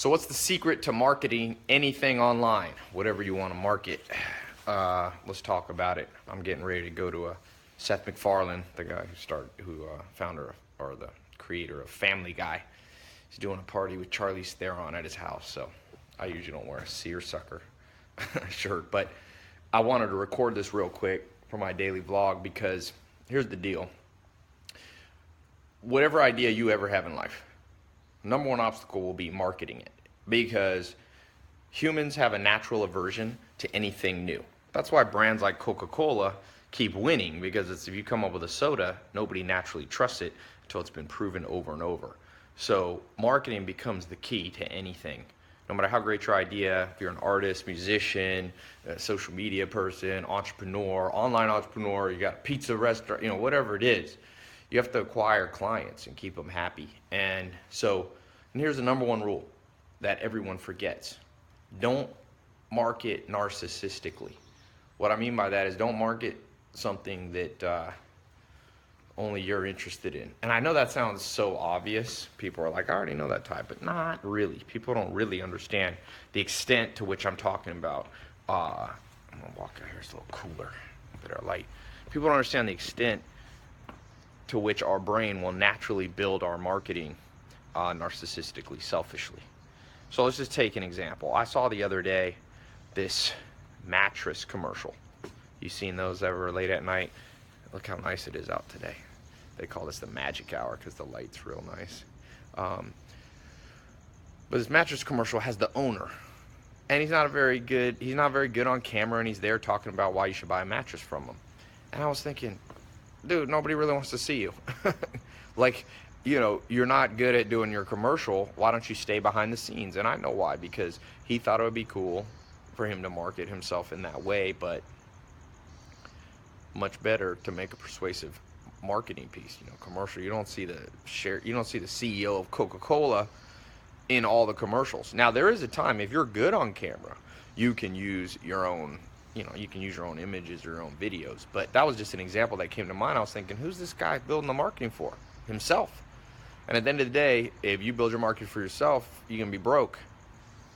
So what's the secret to marketing anything online? Whatever you want to market. Let's talk about it. I'm getting ready to go to a Seth MacFarlane, the guy founder or the creator of Family Guy. He's doing a party with Charlize Theron at his house. So I usually don't wear a seersucker shirt, but I wanted to record this real quick for my daily vlog because here's the deal. Whatever idea you ever have in life, number one obstacle will be marketing it, because humans have a natural aversion to anything new. That's why brands like Coca-Cola keep winning, because if you come up with a soda, nobody naturally trusts it until it's been proven over and over. So marketing becomes the key to anything. No matter how great your idea, if you're an artist, musician, a social media person, entrepreneur, online entrepreneur, you got a pizza restaurant, whatever it is, you have to acquire clients and keep them happy. And here's the number one rule that everyone forgets. Don't market narcissistically. What I mean by that is don't market something that only you're interested in. And I know that sounds so obvious. People are like, I already know that type, but not really. People don't really understand the extent to which I'm talking about. I'm gonna walk out here, it's a little cooler, better light. People don't understand the extent to which our brain will naturally build our marketing narcissistically, selfishly. So let's just take an example. I saw the other day this mattress commercial. You seen those ever late at night? Look how nice it is out today. They call this the magic hour because the light's real nice. But this mattress commercial has the owner, and he's not very good on camera, and he's there talking about why you should buy a mattress from him. And I was thinking, dude, nobody really wants to see you. Like, you're not good at doing your commercial. Why don't you stay behind the scenes? And I know why, because he thought it would be cool for him to market himself in that way, but much better to make a persuasive marketing piece, commercial. You don't see the CEO of Coca-Cola in all the commercials. Now, there is a time, if you're good on camera, you can use your own images, your own videos. But that was just an example that came to mind. I was thinking, who's this guy building the marketing for? Himself. And at the end of the day, if you build your market for yourself, you're gonna be broke,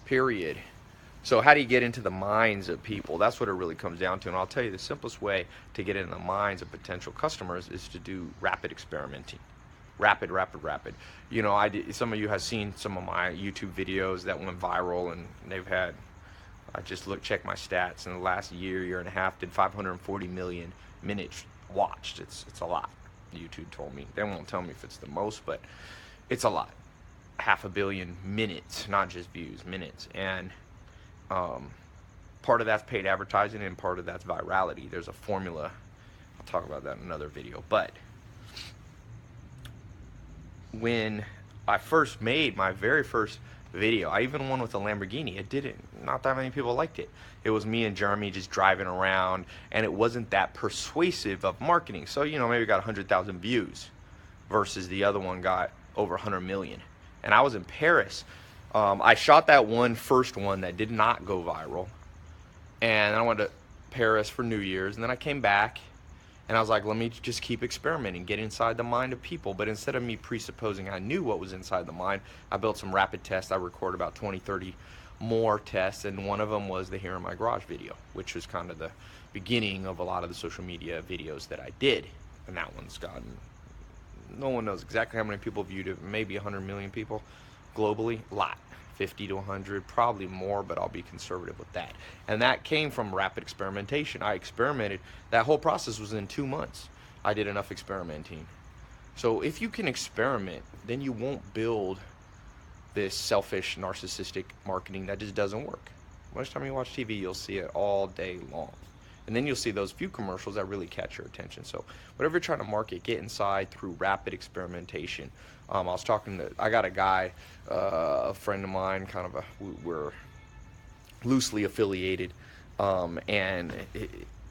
period. So how do you get into the minds of people? That's what it really comes down to. And I'll tell you, the simplest way to get into the minds of potential customers is to do rapid experimenting. Rapid. Some of you have seen some of my YouTube videos that went viral, and I just checked my stats. In the last year and a half, did 540 million minutes watched. It's a lot. YouTube told me. They won't tell me if it's the most, but it's a lot. 500 million minutes, not just views, minutes. And part of that's paid advertising, and part of that's virality. There's a formula. I'll talk about that in another video. But when I first made my very first video, I even won with a Lamborghini. Not that many people liked it. It was me and Jeremy just driving around, and it wasn't that persuasive of marketing. So, maybe got 100,000 views versus the other one got over 100 million. And I was in Paris. I shot that first one that did not go viral, and I went to Paris for New Year's, and then I came back, and I was like, let me just keep experimenting, get inside the mind of people. But instead of me presupposing I knew what was inside the mind, I built some rapid tests. I recorded about 20, 30 more tests, and one of them was the Here in My Garage video, which was kind of the beginning of a lot of the social media videos that I did. And that one's gotten, no one knows exactly how many people viewed it, maybe 100 million people globally, a lot. 50 to 100, probably more, but I'll be conservative with that. And that came from rapid experimentation. I experimented. That whole process was in 2 months. I did enough experimenting. So if you can experiment, then you won't build this selfish, narcissistic marketing that just doesn't work. Most time you watch TV, you'll see it all day long. And then you'll see those few commercials that really catch your attention. So whatever you're trying to market, get inside through rapid experimentation. I got a guy, a friend of mine, we're loosely affiliated, and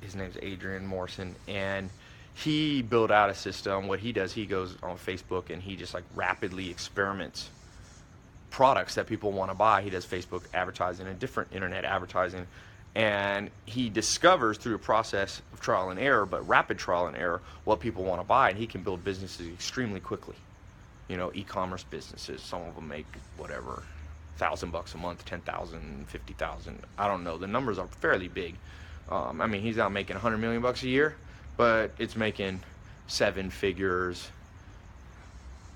his name's Adrian Morrison, and he built out a system. What he does, he goes on Facebook and he just rapidly experiments products that people want to buy. He does Facebook advertising and different internet advertising, and he discovers through a process of trial and error, but rapid trial and error, what people want to buy, and he can build businesses extremely quickly. Ecommerce businesses, some of them make whatever, $1,000 a month, 10,000, 50,000. I don't know. The numbers are fairly big. I mean, he's not making 100 million bucks a year, but it's making 7 figures,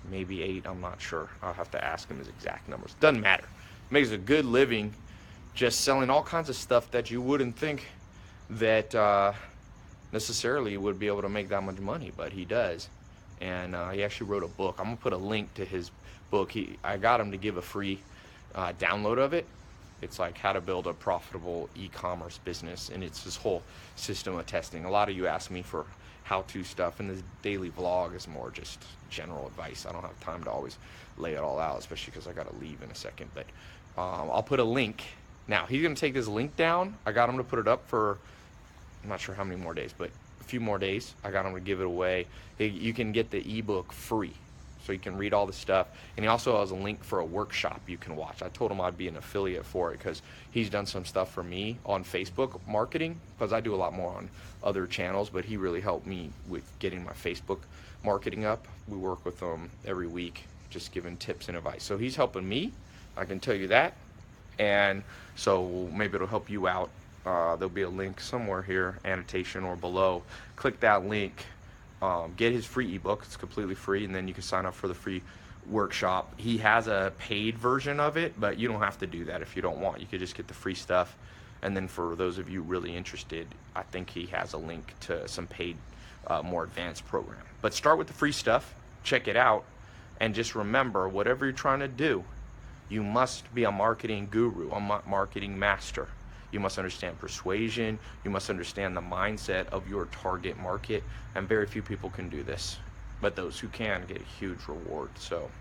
maybe 8. I'm not sure. I'll have to ask him his exact numbers. Doesn't matter. Makes a good living just selling all kinds of stuff that you wouldn't think that necessarily would be able to make that much money, but he does. And he actually wrote a book. I'm gonna put a link to his book. I got him to give a free download of it. It's like how to build a profitable e-commerce business, and it's this whole system of testing. A lot of you ask me for how-to stuff, and this daily vlog is more just general advice. I don't have time to always lay it all out, especially because I got to leave in a second. But I'll put a link. Now, he's going to take this link down. I got him to put it up for, I'm not sure how many more days, but a few more days. I got him to give it away. You can get the ebook free, so you can read all the stuff. And he also has a link for a workshop you can watch. I told him I'd be an affiliate for it because he's done some stuff for me on Facebook marketing, because I do a lot more on other channels, but he really helped me with getting my Facebook marketing up. We work with him every week, just giving tips and advice. So he's helping me, I can tell you that. And so maybe it'll help you out. There'll be a link somewhere here, annotation or below. Click that link. Get his free ebook. It's completely free, and then you can sign up for the free workshop. He has a paid version of it, but you don't have to do that if you don't want. You could just get the free stuff. And then for those of you really interested, I think he has a link to some paid, more advanced program. But start with the free stuff, check it out, and just remember, whatever you're trying to do, you must be a marketing guru, a marketing master. You must understand persuasion. You must understand the mindset of your target market. And very few people can do this. But those who can get a huge reward. So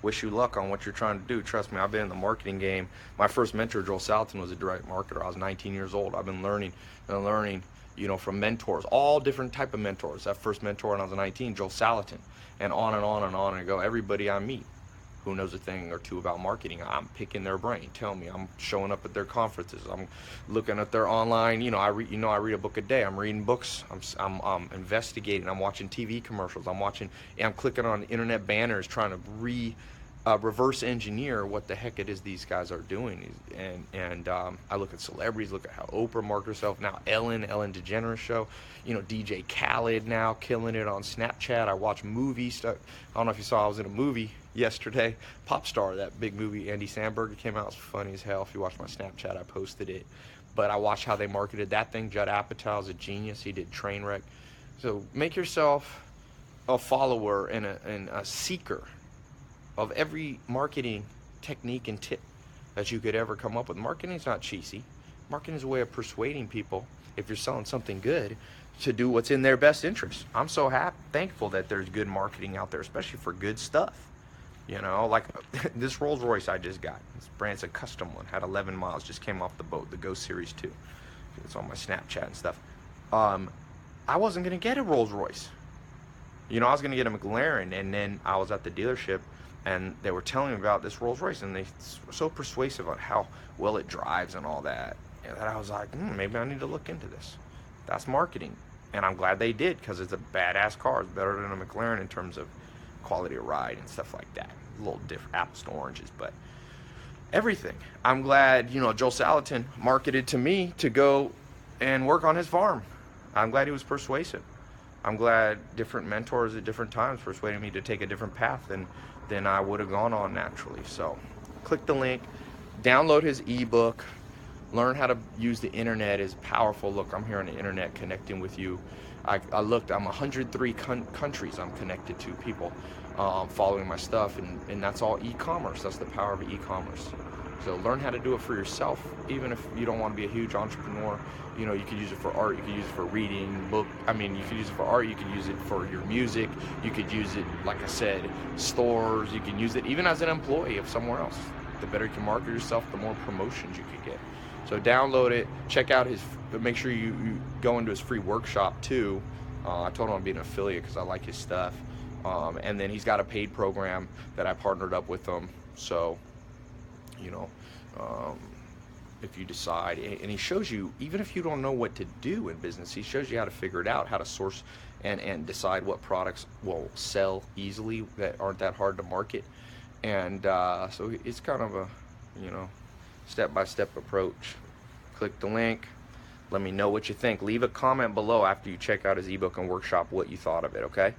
wish you luck on what you're trying to do. Trust me, I've been in the marketing game. My first mentor, Joel Salatin, was a direct marketer. I was 19 years old. I've been learning and learning, you know, from mentors, all different type of mentors. That first mentor when I was 19, Joel Salatin, and on and on and on and go. Everybody I meet who knows a thing or two about marketing, I'm picking their brain. Tell me, I'm showing up at their conferences. I'm looking at their online. I read a book a day. I'm reading books. I'm investigating. I'm watching TV commercials. I'm clicking on internet banners, trying to reverse engineer what the heck it is these guys are doing. And I look at celebrities. Look at how Oprah markets herself now. Ellen DeGeneres show. DJ Khaled now killing it on Snapchat. I watch movie stuff. I don't know if you saw, I was in a movie yesterday, Pop Star, that big movie, Andy Samberg. It came out, it was funny as hell. If you watch my Snapchat, I posted it. But I watched how they marketed that thing. Judd Apatow's a genius. He did Trainwreck. So make yourself a follower and a seeker of every marketing technique and tip that you could ever come up with. Marketing is not cheesy. Marketing is a way of persuading people, if you're selling something good, to do what's in their best interest. I'm so thankful that there's good marketing out there, especially for good stuff. Like this Rolls Royce I just got. This brand's a custom one, had 11 miles, just came off the boat, the Ghost Series 2. It's on my Snapchat and stuff. I wasn't gonna get a Rolls Royce. I was gonna get a McLaren, and then I was at the dealership and they were telling me about this Rolls Royce, and they were so persuasive on how well it drives and all that, and that I was like, maybe I need to look into this. That's marketing. And I'm glad they did, because it's a badass car. It's better than a McLaren in terms of quality of ride and stuff like that. A little different, apples to oranges, but everything. I'm glad, Joel Salatin marketed to me to go and work on his farm. I'm glad he was persuasive. I'm glad different mentors at different times persuaded me to take a different path than I would have gone on naturally. So click the link, download his ebook, learn how to use the internet is powerful. Look, I'm here on the internet connecting with you. I looked, I'm 103 countries I'm connected to, people following my stuff, and that's all e-commerce. That's the power of e-commerce. So learn how to do it for yourself, even if you don't want to be a huge entrepreneur. You could use it for art, you could use it for reading, you could use it for art, you could use it for your music, you could use it, like I said, stores, you can use it even as an employee of somewhere else. The better you can market yourself, the more promotions you could get. So download it, check out make sure you go into his free workshop too. I told him I'd be an affiliate because I like his stuff. And then he's got a paid program that I partnered up with him. So, if you decide, and he shows you, even if you don't know what to do in business, he shows you how to figure it out, how to source and decide what products will sell easily that aren't that hard to market. And so it's kind of a, you know, step-by-step approach. Click the link. Let me know what you think. Leave a comment below after you check out his ebook and workshop what you thought of it, okay?